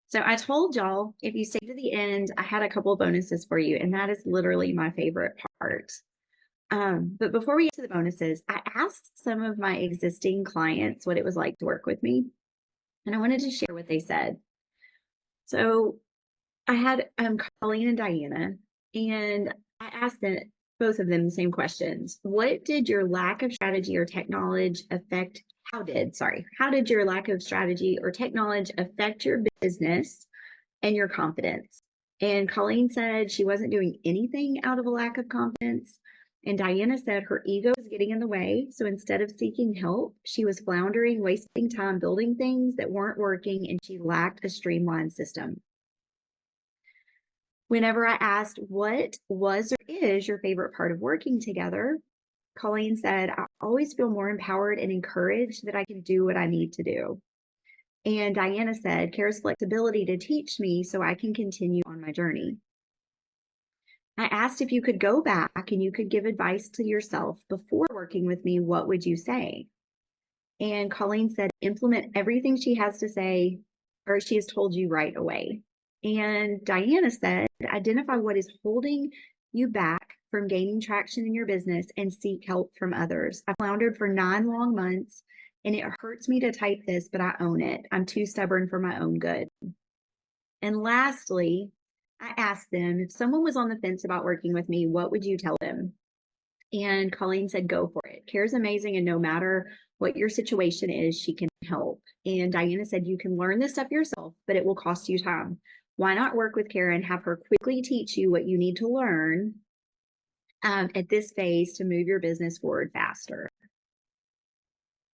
So I told y'all if you stay to the end, I had a couple of bonuses for you, and that is literally my favorite part. But before we get to the bonuses, I asked some of my existing clients what it was like to work with me, and I wanted to share what they said. So I had Colleen and Diana, and I asked them, both of them, the same questions. What did your lack of strategy or tech knowledge affect? How did your lack of strategy or tech knowledge affect your business and your confidence? And Colleen said she wasn't doing anything out of a lack of confidence. And Diana said her ego was getting in the way. So instead of seeking help, she was floundering, wasting time building things that weren't working, and she lacked a streamlined system. Whenever I asked what was or is your favorite part of working together, Colleen said, I always feel more empowered and encouraged that I can do what I need to do. And Diana said, Kara's flexibility to teach me so I can continue on my journey. I asked if you could go back and you could give advice to yourself before working with me, what would you say? And Colleen said, implement everything she has to say or she has told you right away. And Diana said, identify what is holding you back from gaining traction in your business and seek help from others. I floundered for 9 long months and it hurts me to type this, but I own it. I'm too stubborn for my own good. And lastly, I asked them if someone was on the fence about working with me, what would you tell them? And Colleen said, go for it. Kara's amazing. And no matter what your situation is, she can help. And Diana said, you can learn this stuff yourself, but it will cost you time. Why not work with Kara and have her quickly teach you what you need to learn at this phase to move your business forward faster?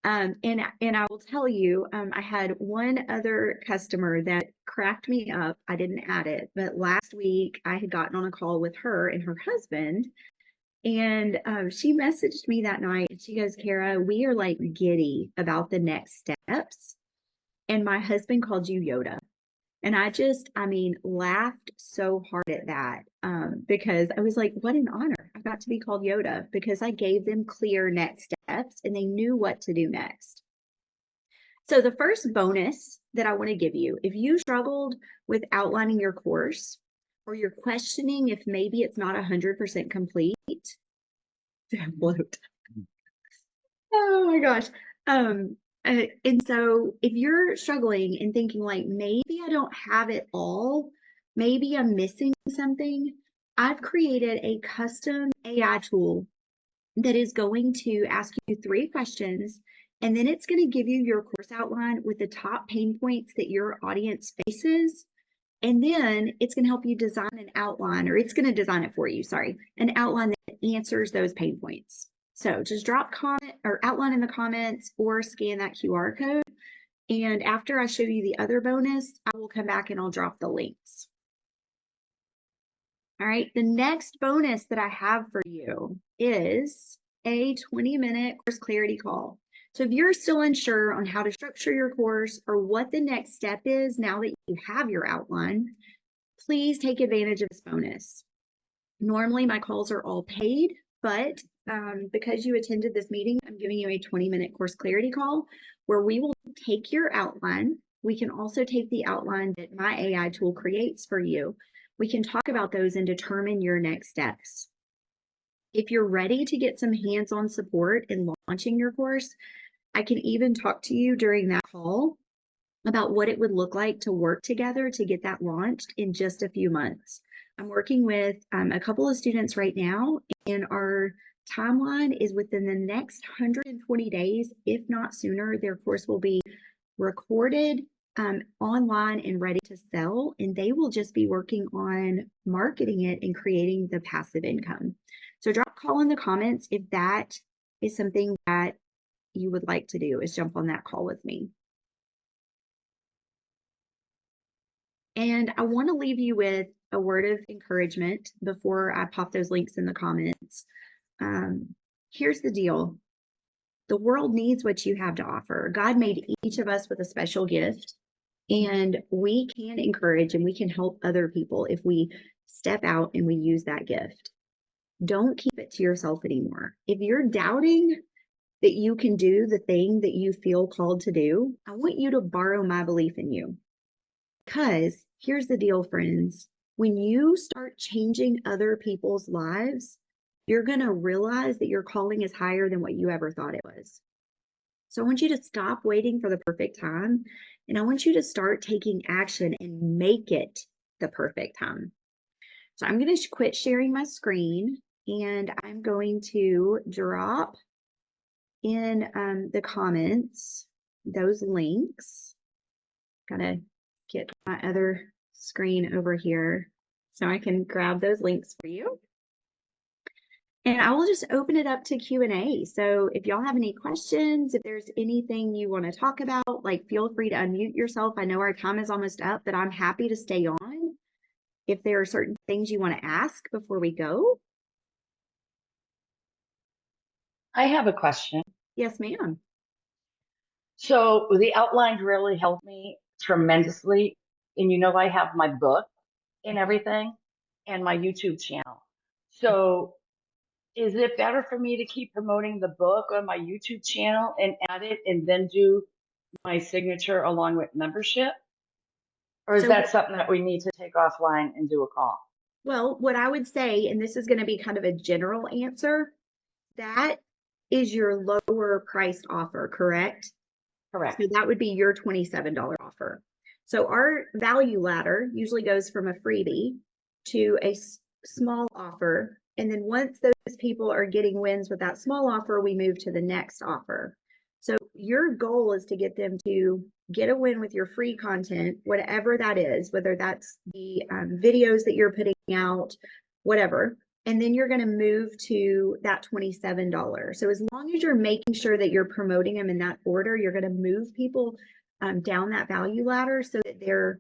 And I will tell you, I had one other customer that cracked me up. I didn't add it, but last week I had gotten on a call with her and her husband, and she messaged me that night and she goes, Kara, we are like giddy about the next steps. And my husband called you Yoda. And I mean, laughed so hard at that because I was like, what an honor. I got to be called Yoda because I gave them clear next steps and they knew what to do next. So the first bonus that I want to give you, if you struggled with outlining your course or you're questioning if maybe it's not 100% complete, download. Oh my gosh. And so if you're struggling and thinking like, maybe I don't have it all, maybe I'm missing something, I've created a custom AI tool that is going to ask you 3 questions, and then it's going to give you your course outline with the top pain points that your audience faces. And then it's going to help you design an outline, or it's going to design it for you, sorry, an outline that answers those pain points. So just drop comment or outline in the comments or scan that QR code. And after I show you the other bonus, I will come back and I'll drop the links. All right, the next bonus that I have for you is a 20-minute course clarity call. So if you're still unsure on how to structure your course or what the next step is now that you have your outline, please take advantage of this bonus. Normally my calls are all paid, but because you attended this meeting, I'm giving you a 20-minute course clarity call where we will take your outline. We can also take the outline that my AI tool creates for you. We can talk about those and determine your next steps. If you're ready to get some hands-on support in launching your course, I can even talk to you during that call about what it would look like to work together to get that launched in just a few months. I'm working with a couple of students right now, and our timeline is within the next 120 days, if not sooner. Their course will be recorded online and ready to sell, and they will just be working on marketing it and creating the passive income. So drop a call in the comments if that is something that you would like to do, is jump on that call with me. And I want to leave you with a word of encouragement before I pop those links in the comments. Here's the deal. The world needs what you have to offer. God made each of us with a special gift, and we can encourage and we can help other people if we step out and we use that gift. Don't keep it to yourself anymore. If you're doubting that you can do the thing that you feel called to do, I want you to borrow my belief in you. Because here's the deal, friends. When you start changing other people's lives, you're going to realize that your calling is higher than what you ever thought it was. So I want you to stop waiting for the perfect time, and I want you to start taking action and make it the perfect time. So I'm going to quit sharing my screen, and I'm going to drop in the comments those links. Gotta get my other screen over here so I can grab those links for you. And I will just open it up to Q&A. So if y'all have any questions, if there's anything you want to talk about, like feel free to unmute yourself. I know our time is almost up, but I'm happy to stay on if there are certain things you want to ask before we go. I have a question. Yes, ma'am. So the outlines really helped me tremendously. And I have my book and everything and my YouTube channel. So is it better for me to keep promoting the book on my YouTube channel and add it and then do my signature along with membership? Or is that something that we need to take offline and do a call? Well, what I would say, and this is going to be kind of a general answer, that is your lower priced offer, correct? Correct. So that would be your $27 offer. So our value ladder usually goes from a freebie to a small offer. And then once those people are getting wins with that small offer, we move to the next offer. So your goal is to get them to get a win with your free content, whatever that is, whether that's the videos that you're putting out, whatever. and then you're going to move to that $27. So as long as you're making sure that you're promoting them in that order, you're going to move people down that value ladder so that they're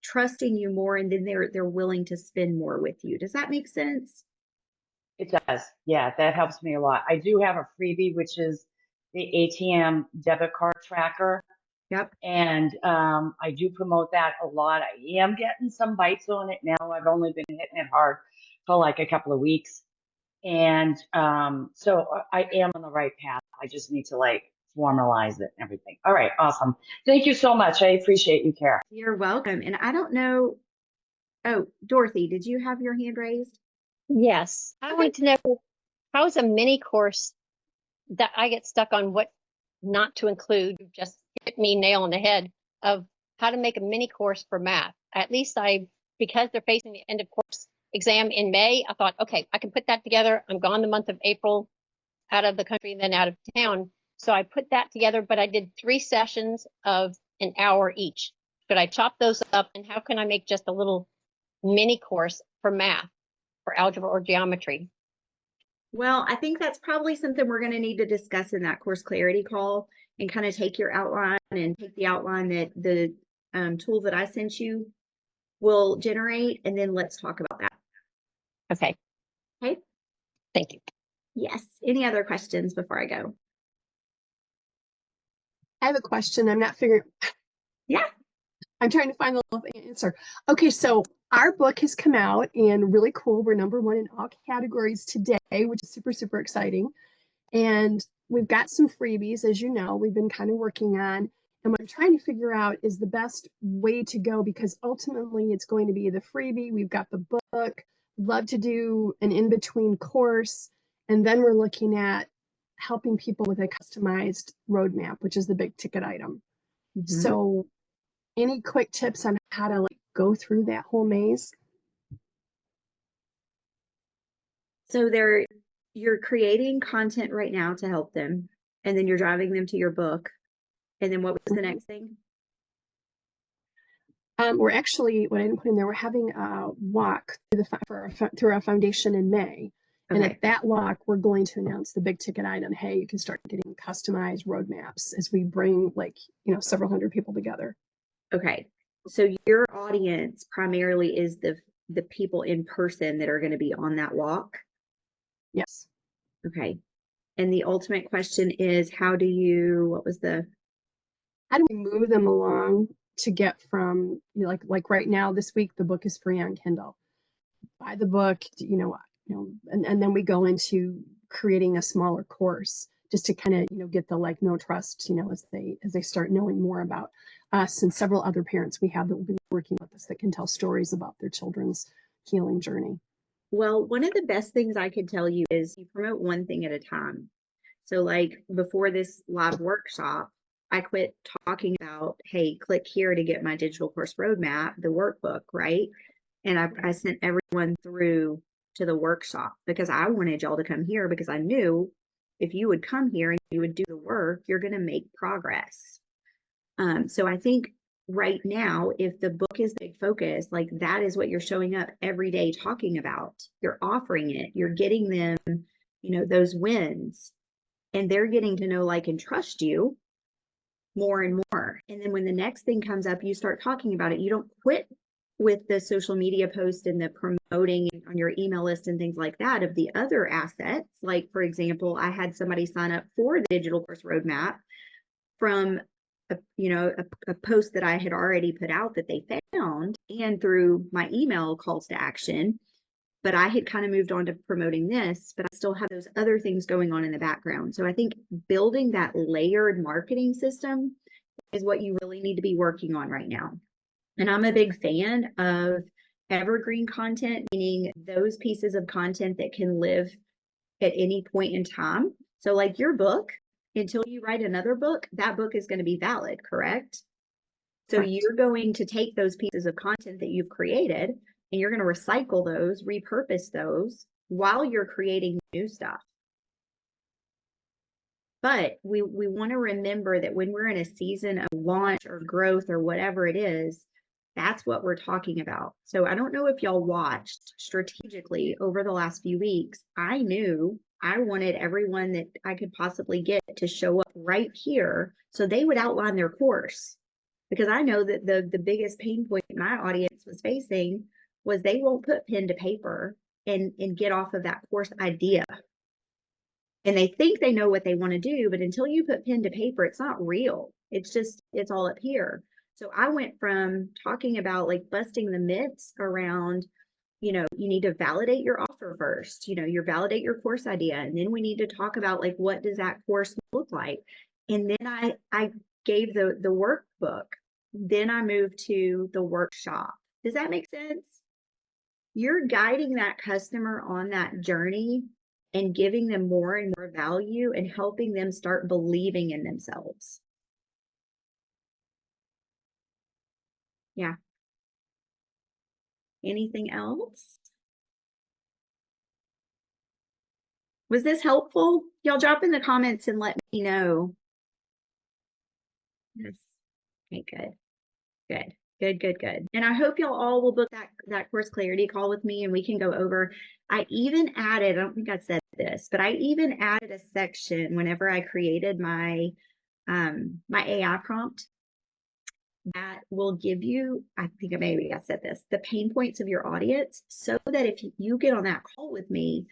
trusting you more, and then they're willing to spend more with you. Does that make sense? It does. Yeah, that helps me a lot. I do have a freebie, which is the ATM debit card tracker. Yep. And I do promote that a lot. I am getting some bites on it now. I've only been hitting it hard for like a couple of weeks. And so I am on the right path. I just need to like formalize it and everything. All right, awesome. Thank you so much. I appreciate you, Kara. You're welcome. And I don't know. Oh, Dorothy, did you have your hand raised? Yes, I Okay. want to know, how is a mini course that I get stuck on what not to include? You just hit me nail on the head of how to make a mini course for math. At least because they're facing the end of course exam in May, I thought, okay, I can put that together. I'm gone the month of April, out of the country and then out of town. So I put that together, but I did 3 sessions of an hour each. Could I chop those up, and how can I make just a little mini course for math, for algebra or geometry? Well, I think that's probably something we're going to need to discuss in that course clarity call, and kind of take your outline and take the outline that the tool that I sent you will generate, and then let's talk about that. Okay. Okay. Thank you. Yes. Any other questions before I go? I have a question. I'm not figuring. Yeah. I'm trying to find the little answer. Okay, so our book has come out, and really cool. We're #1 in all categories today, which is super, super exciting. And we've got some freebies, as you know, we've been kind of working on. And what I'm trying to figure out is the best way to go, because ultimately it's going to be the freebie. We've got the book, love to do an in-between course. And then we're looking at helping people with a customized roadmap, which is the big ticket item. Mhm. So any quick tips on how to like go through that whole maze? So you're creating content right now to help them, and then you're driving them to your book. And then what was the next thing? We're actually, what I didn't put in there, we're having a walk through our foundation in May. And Okay. at that walk, we're going to announce the big ticket item. Hey, you can start getting customized roadmaps as we bring several hundred people together. Okay. So your audience primarily is the people in person that are going to be on that walk. Yes. Okay. And the ultimate question is, what was the, How do we move them along to get from, like right now, this week, the book is free on Kindle. Buy the book, and then we go into creating a smaller course just to kind of, get the like no trust, as they start knowing more about us and several other parents we have that will be working with us that can tell stories about their children's healing journey. well, one of the best things I could tell you is you promote one thing at a time. So like before this live workshop, I quit talking about, hey, click here to get my digital course roadmap, the workbook, right? And I sent everyone through to the workshop because I wanted y'all to come here, because I knew if you would come here and you would do the work, you're going to make progress. So I think right now, if the book is the big focus, like that is what you're showing up every day talking about. You're offering it, you're getting them, those wins, and they're getting to know, like, and trust you more and more. And then when the next thing comes up, you start talking about it. You don't quit with the social media post and the promoting on your email list and things like that of the other assets. Like, for example, I had somebody sign up for the digital course roadmap from a post that I had already put out that they found, and through my email calls to action. But I had kind of moved on to promoting this, but I still have those other things going on in the background. So I think building that layered marketing system is what you really need to be working on right now. And I'm a big fan of evergreen content, meaning those pieces of content that can live at any point in time. So like your book, until you write another book, that book is going to be valid, correct? So Correct. you're going to take those pieces of content that you've created, and you're going to recycle those, repurpose those while you're creating new stuff. But we want to remember that when we're in a season of launch or growth or whatever it is, That's what we're talking about. So I don't know if y'all watched strategically over the last few weeks. I knew I wanted everyone that I could possibly get to show up right here so they would outline their course. Because I know that the biggest pain point my audience was facing was they won't put pen to paper and get off of that course idea. And they think they know what they want to do, but until you put pen to paper, it's not real. It's all up here. So I went from talking about like busting the myths around, you need to validate your offer first, you validate your course idea. And then we need to talk about like, what does that course look like? And then I gave the workbook. Then I moved to the workshop. Does that make sense? You're guiding that customer on that journey and giving them more and more value and helping them start believing in themselves. Yeah. Anything else? Was this helpful? Y'all drop in the comments and let me know. Yes. Okay, good. And I hope y'all all will book that course clarity call with me and we can go over. I even added, I don't think I said this, but I even added a section whenever I created my my AI prompt that will give you, I think maybe I said this, the pain points of your audience, so that if you get on that call with me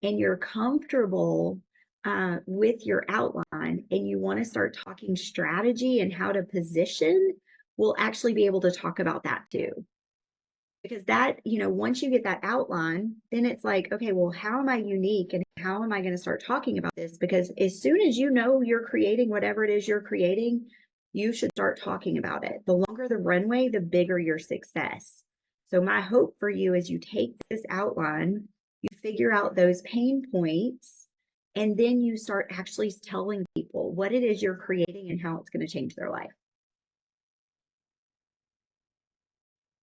and you're comfortable with your outline and you want to start talking strategy and how to position, we'll actually be able to talk about that too. Because that, once you get that outline, then it's like, okay, well, how am I unique and how am I going to start talking about this? Because as soon as you know you're creating whatever it is you're creating, you should start talking about it. The longer the runway, the bigger your success. So my hope for you is you take this outline, you figure out those pain points, and then you start actually telling people what it is you're creating and how it's going to change their life.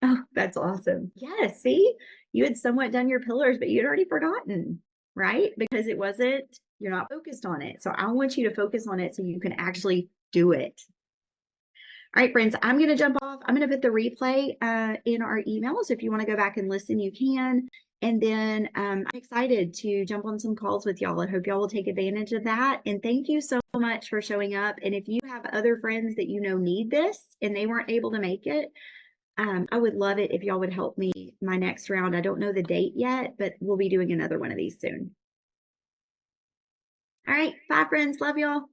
Oh, that's awesome. Yeah, see, you had somewhat done your pillars, but you'd already forgotten, right? Because you're not focused on it. So I want you to focus on it so you can actually do it. All right, friends, I'm going to jump off. I'm going to put the replay in our email. So if you want to go back and listen, you can. And then I'm excited to jump on some calls with y'all. I hope y'all will take advantage of that. And thank you so much for showing up. And if you have other friends that need this and they weren't able to make it, I would love it if y'all would help me my next round. I don't know the date yet, but we'll be doing another one of these soon. All right, bye, friends. Love y'all.